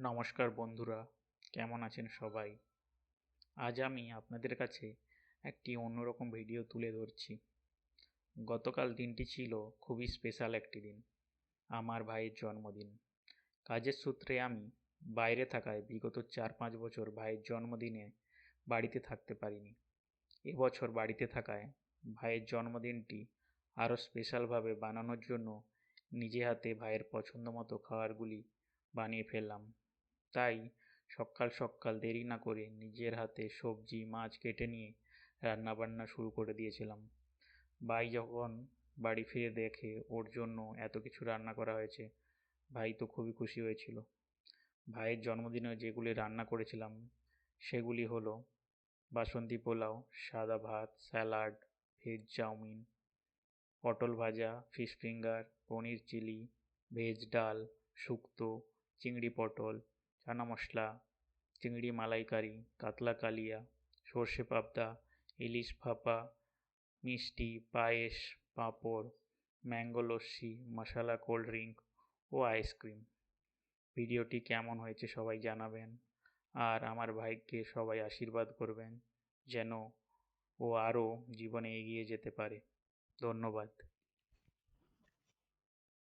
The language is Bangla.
নমস্কার বন্ধুরা, কেমন আছেন সবাই? আজ আমি আপনাদের কাছে একটি অন্যরকম ভিডিও তুলে ধরছি। গতকাল দিনটি ছিল খুবই স্পেশাল একটি দিন, আমার ভাইয়ের জন্মদিন। কাজের সূত্রে আমি বাইরে থাকায় বিগত 4-5 বছর ভাইয়ের জন্মদিনে বাড়িতে থাকতে পারিনি। এবছর বাড়িতে থাকায় ভাইয়ের জন্মদিনটি আরও স্পেশালভাবে বানানোর জন্য নিজে হাতে ভাইয়ের পছন্দ মতো খাবারগুলি বানিয়ে ফেললাম। তাই সকাল সকাল দেরি না করে নিজের হাতে সবজি মাছ কেটে নিয়ে রান্নাবান্না শুরু করে দিয়েছিলাম। ভাই যখন বাড়ি ফিরে দেখে ওর জন্য এত কিছু রান্না করা হয়েছে, ভাই তো খুবই খুশি হয়েছিল। ভাইয়ের জন্মদিনে যেগুলি রান্না করেছিলাম সেগুলি হলো বাসন্তী পোলাও, সাদা ভাত, স্যালাড, ভেজ চাউমিন, পটল ভাজা, ফিশ ফিঙ্গার, পনির চিলি, ভেজ ডাল, শুক্তো, চিংড়ি পটল, চানা মশলা, চিংড়ি মালাইকারি, কাতলা কালিয়া, সর্ষে পাবদা, ইলিশ ভাপা, মিষ্টি, পায়েস, পাঁপড়, ম্যাঙ্গো লস্যি, মশালা কোল্ড ড্রিঙ্ক ও আইসক্রিম। ভিডিওটি কেমন হয়েছে সবাই জানাবেন, আর আমার ভাইকে সবাই আশীর্বাদ করবেন যেন ও আরও জীবনে এগিয়ে যেতে পারে। ধন্যবাদ।